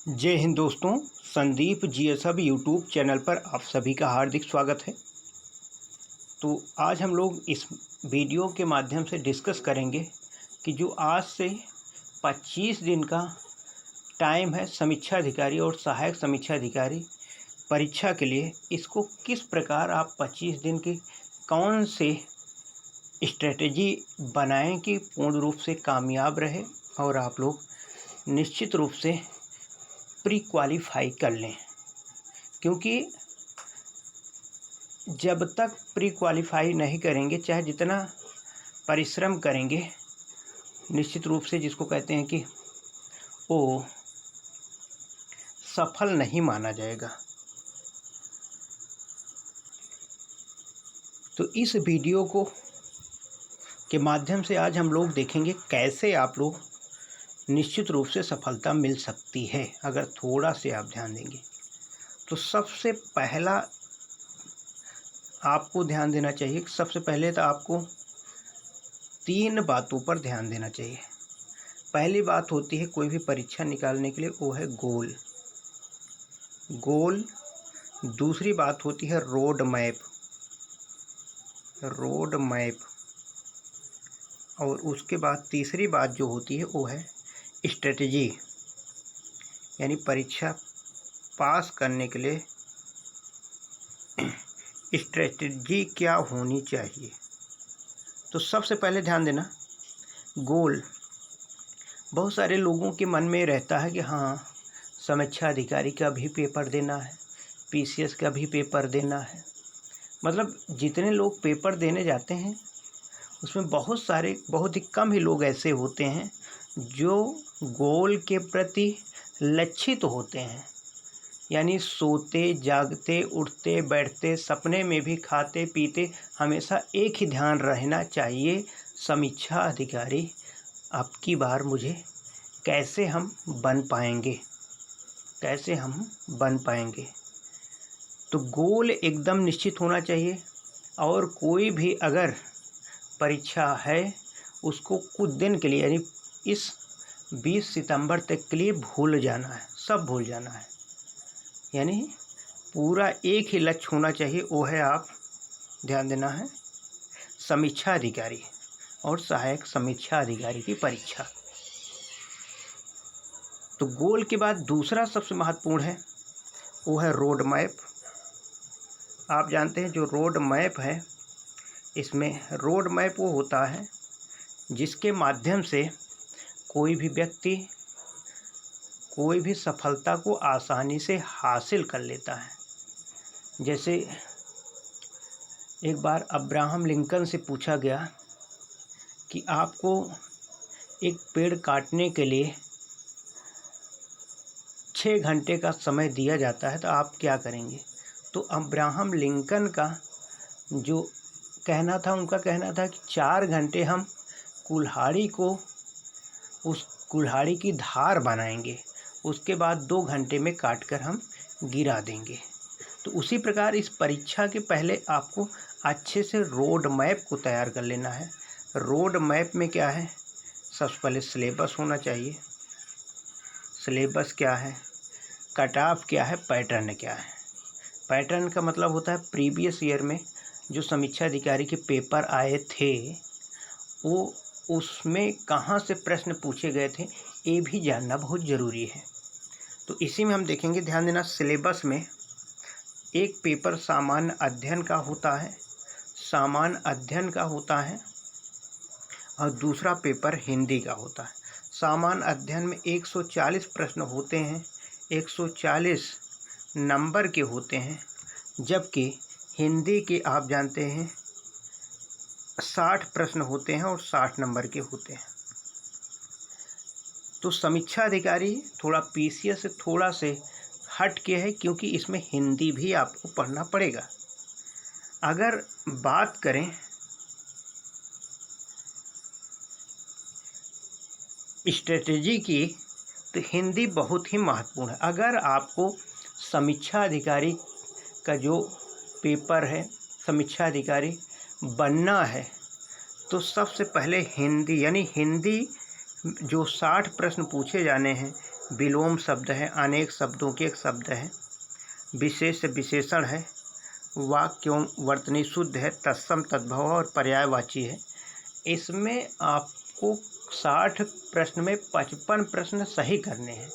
जय हिंद दोस्तों। Sandeep जीएसएब YouTube channel पर आप सभी का हार्दिक स्वागत है। तो आज हम लोग इस वीडियो के माध्यम से डिस्कस करेंगे कि जो आज से 25 दिन का टाइम है समीक्षा अधिकारी और सहायक समीक्षा अधिकारी परीक्षा के लिए, इसको किस प्रकार आप 25 दिन की कौन से स्ट्रेटजी बनाएं कि पूर्ण रूप से कामयाब रहे और आप लोग निश्चित रूप से प्री क्वालिफाई कर लें। क्योंकि जब तक प्री क्वालिफाई नहीं करेंगे, चाहे जितना परिश्रम करेंगे, निश्चित रूप से जिसको कहते हैं कि वो सफल नहीं माना जाएगा। तो इस वीडियो को के माध्यम से आज हम लोग देखेंगे कैसे आप लोग निश्चित रूप से सफलता मिल सकती है अगर थोड़ा से आप ध्यान देंगे। तो सबसे पहला आपको ध्यान देना चाहिए। सबसे पहले तो आपको 3 बातों पर ध्यान देना चाहिए। पहली बात होती है कोई भी परीक्षा निकालने के लिए, वो है गोल। दूसरी बात होती है रोड मैप। और उसके बाद तीसरी बात जो होती है वो है स्ट्रेटजी, यानी परीक्षा पास करने के लिए स्ट्रेटजी क्या होनी चाहिए। तो सबसे पहले ध्यान देना गोल। बहुत सारे लोगों के मन में रहता है कि हाँ, समीक्षा अधिकारी का भी पेपर देना है, पीसीएस का भी पेपर देना है। मतलब जितने लोग पेपर देने जाते हैं उसमें बहुत ही कम ही लोग ऐसे होते हैं जो गोल के प्रति लक्षित होते हैं। यानी सोते जागते उठते बैठते सपने में भी खाते पीते हमेशा एक ही ध्यान रहना चाहिए, समीक्षा अधिकारी अब की बार मुझे कैसे हम बन पाएंगे। तो गोल एकदम निश्चित होना चाहिए। और कोई भी अगर परीक्षा है उसको कुछ दिन के लिए, यानी इस 20 सितंबर तक के लिए भूल जाना है, सब भूल जाना है। यानी पूरा एक ही लक्ष्य होना चाहिए, वो है आप ध्यान देना है समीक्षा अधिकारी और सहायक समीक्षा अधिकारी की परीक्षा। तो गोल के बाद दूसरा सबसे महत्वपूर्ण है वो है रोड मैप। आप जानते हैं जो रोड मैप है, इसमें रोड मैप वो होता है जिसके माध्यम से कोई भी व्यक्ति कोई भी सफलता को आसानी से हासिल कर लेता है। जैसे एक बार अब्राहम लिंकन से पूछा गया कि आपको एक पेड़ काटने के लिए 6 घंटे का समय दिया जाता है, तो आप क्या करेंगे। तो अब्राहम लिंकन का जो कहना था, उनका कहना था कि 4 घंटे हम उस कुल्हाड़ी की धार बनाएंगे, उसके बाद 2 घंटे में काट कर हम गिरा देंगे। तो उसी प्रकार इस परीक्षा के पहले आपको अच्छे से रोड मैप को तैयार कर लेना है। रोड मैप में क्या है, सबसे पहले सिलेबस होना चाहिए। सिलेबस क्या है, कट ऑफ क्या है, पैटर्न क्या है। पैटर्न का मतलब होता है प्रीवियस ईयर में जो समीक्षा अधिकारी के पेपर आए थे वो उसमें कहाँ से प्रश्न पूछे गए थे, ये भी जानना बहुत ज़रूरी है। तो इसी में हम देखेंगे, ध्यान देना सिलेबस में एक पेपर सामान्य अध्ययन का होता है और दूसरा पेपर हिंदी का होता है। सामान्य अध्ययन में 140 प्रश्न होते हैं, 140 नंबर के होते हैं, जबकि हिंदी के आप जानते हैं 60 प्रश्न होते हैं और 60 नंबर के होते हैं। तो समीक्षा अधिकारी थोड़ा पीसीएस से थोड़ा से हट के है, क्योंकि इसमें हिंदी भी आपको पढ़ना पड़ेगा। अगर बात करें स्ट्रेटजी की, तो हिंदी बहुत ही महत्वपूर्ण है। अगर आपको समीक्षा अधिकारी का जो पेपर है, समीक्षा अधिकारी बनना है, तो सबसे पहले हिंदी, यानी हिंदी जो 60 प्रश्न पूछे जाने हैं विलोम शब्द है, अनेक शब्दों के एक शब्द है, विशेष विशेषण है, वाक्यों वर्तनी शुद्ध है, तत्सम तद्भव और पर्यायवाची है। इसमें आपको 60 प्रश्न में 55 प्रश्न सही करने हैं।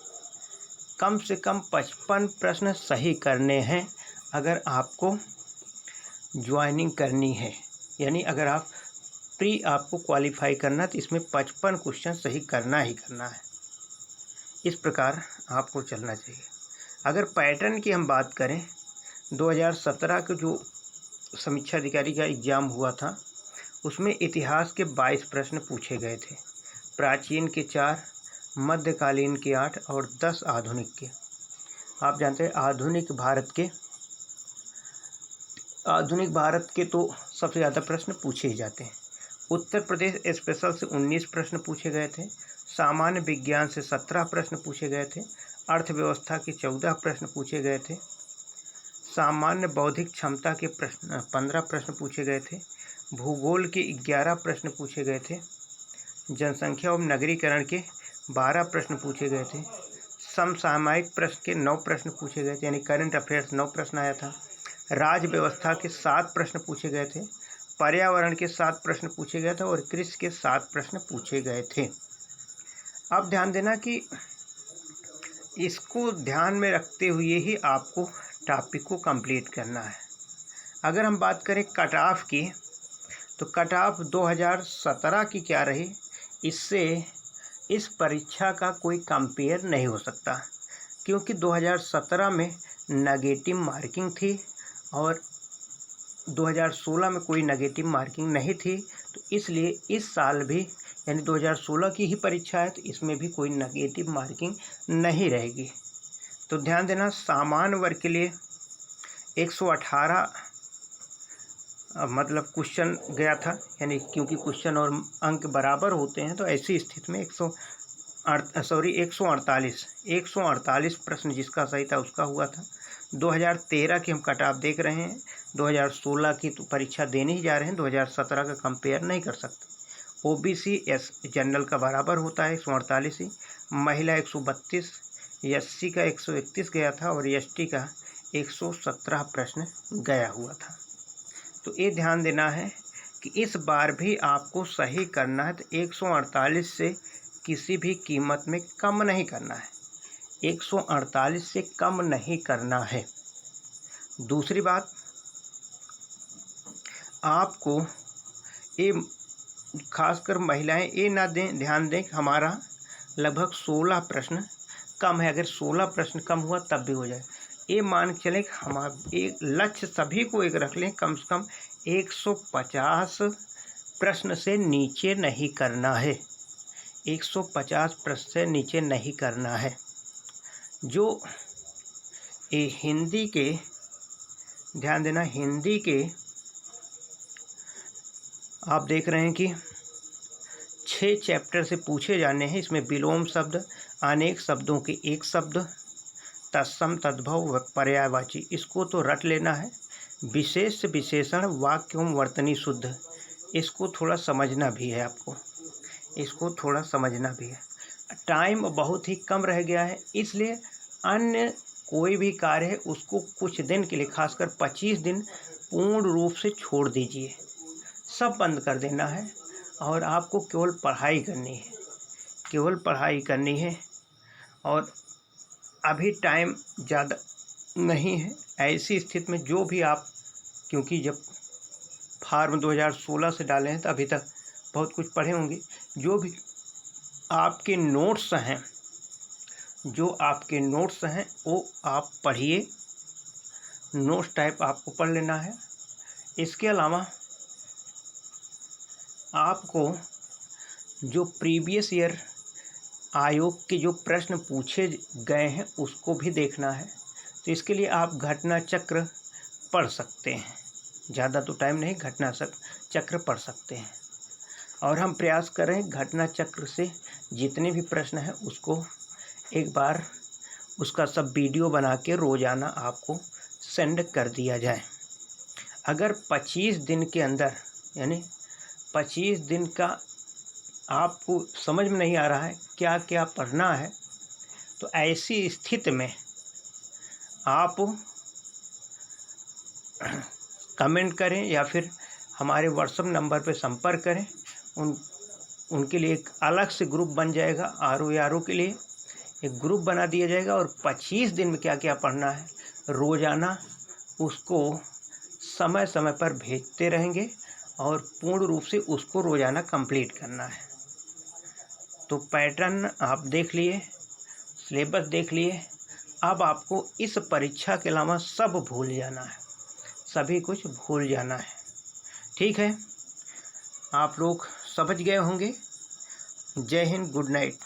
कम से कम 55 प्रश्न सही करने हैं अगर आपको ज्वाइनिंग करनी है, यानी अगर आप प्री आपको क्वालिफाई करना तो इसमें 55 क्वेश्चन सही करना ही करना है। इस प्रकार आपको चलना चाहिए। अगर पैटर्न की हम बात करें, 2017 के जो समीक्षा अधिकारी का एग्ज़ाम हुआ था उसमें इतिहास के 22 प्रश्न पूछे गए थे, प्राचीन के 4, मध्यकालीन के 8 और 10 आधुनिक के। आप जानते हैं आधुनिक भारत के तो सबसे ज़्यादा प्रश्न पूछे ही जाते हैं। उत्तर प्रदेश स्पेशल से 19 प्रश्न पूछे गए थे, सामान्य विज्ञान से 17 प्रश्न पूछे गए थे, अर्थव्यवस्था के 14 प्रश्न पूछे गए थे, सामान्य बौद्धिक क्षमता के 15 प्रश्न पूछे गए थे, भूगोल के 11 प्रश्न पूछे गए थे, जनसंख्या एवं नगरीकरण के 12 प्रश्न पूछे गए थे, समसामयिक प्रश्न के 9 प्रश्न पूछे गए थे, यानी करंट अफेयर्स 9 प्रश्न आया था, राज्य व्यवस्था के 7 प्रश्न पूछे गए थे, पर्यावरण के 7 प्रश्न पूछे गए थे और कृषि के 7 प्रश्न पूछे गए थे। अब ध्यान देना कि इसको ध्यान में रखते हुए ही आपको टॉपिक को कंप्लीट करना है। अगर हम बात करें कट ऑफ की, तो कट ऑफ 2017 की क्या रही, इससे इस परीक्षा का कोई कंपेयर नहीं हो सकता, क्योंकि 2017 में नेगेटिव मार्किंग थी और 2016 में कोई नेगेटिव मार्किंग नहीं थी। तो इसलिए इस साल भी, यानी 2016 की ही परीक्षा है, तो इसमें भी कोई नेगेटिव मार्किंग नहीं रहेगी। तो ध्यान देना, सामान्य वर्ग के लिए 118 मतलब क्वेश्चन गया था, यानी क्योंकि क्वेश्चन और अंक बराबर होते हैं तो ऐसी स्थिति में 148 प्रश्न जिसका सही था उसका हुआ था। 2013 की हम कट ऑफ देख रहे हैं, 2016 की तो परीक्षा देने ही जा रहे हैं, 2017 का कंपेयर नहीं कर सकते। ओबीसी एस जनरल का बराबर होता है 148 ही, महिला 132, एससी का 131 गया था और एसटी का 117 प्रश्न गया हुआ था। तो ये ध्यान देना है कि इस बार भी आपको सही करना है, तो 148 से किसी भी कीमत में कम नहीं करना है, 148 से कम नहीं करना है। दूसरी बात, आपको ये खासकर महिलाएं ये ना ध्यान दें कि हमारा लगभग 16 प्रश्न कम है, अगर 16 प्रश्न कम हुआ तब भी हो जाए। ये मान के चलें कि हमारा एक लक्ष्य सभी को एक रख लें, कम से कम 150 प्रश्न से नीचे नहीं करना है, 150 प्रश्न से नीचे नहीं करना है। जो ये हिंदी के, ध्यान देना, हिंदी के आप देख रहे हैं कि 6 चैप्टर से पूछे जाने हैं। इसमें विलोम शब्द, अनेक शब्दों के एक शब्द, तत्सम तद्भव पर्यायवाची, इसको तो रट लेना है। विशेष विशेषण, वाक्य एवं वर्तनी शुद्ध, इसको थोड़ा समझना भी है, आपको इसको थोड़ा समझना भी है। टाइम बहुत ही कम रह गया है, इसलिए अन्य कोई भी कार्य है उसको कुछ दिन के लिए, खासकर 25 दिन पूर्ण रूप से छोड़ दीजिए, सब बंद कर देना है और आपको केवल पढ़ाई करनी है, केवल पढ़ाई करनी है। और अभी टाइम ज़्यादा नहीं है, ऐसी स्थिति में जो भी आप, क्योंकि जब फार्म 2016 से डाले हैं तो अभी तक बहुत कुछ पढ़े होंगे, जो भी आपके नोट्स हैं, जो आपके नोट्स हैं वो आप पढ़िए, नोट्स टाइप आपको पढ़ लेना है। इसके अलावा आपको जो प्रीवियस ईयर आयोग के जो प्रश्न पूछे गए हैं उसको भी देखना है। तो इसके लिए आप घटना चक्र पढ़ सकते हैं, ज़्यादा तो टाइम नहीं, घटना चक्र पढ़ सकते हैं। और हम प्रयास करें घटना चक्र से जितने भी प्रश्न हैं उसको एक बार उसका सब वीडियो बना के रोज़ाना आपको सेंड कर दिया जाए। अगर 25 दिन के अंदर, यानी 25 दिन का आपको समझ में नहीं आ रहा है क्या क्या पढ़ना है, तो ऐसी स्थिति में आप कमेंट करें या फिर हमारे व्हाट्सएप नंबर पे संपर्क करें। उनके लिए एक अलग से ग्रुप बन जाएगा। RO के लिए एक ग्रुप बना दिया जाएगा और 25 दिन में क्या क्या पढ़ना है रोज़ाना उसको समय समय पर भेजते रहेंगे और पूर्ण रूप से उसको रोज़ाना कंप्लीट करना है। तो पैटर्न आप देख लिए, सिलेबस देख लिए, अब आपको इस परीक्षा के अलावा सब भूल जाना है, सभी कुछ भूल जाना है। ठीक है, आप लोग समझ गए होंगे। जय हिंद, गुड नाइट।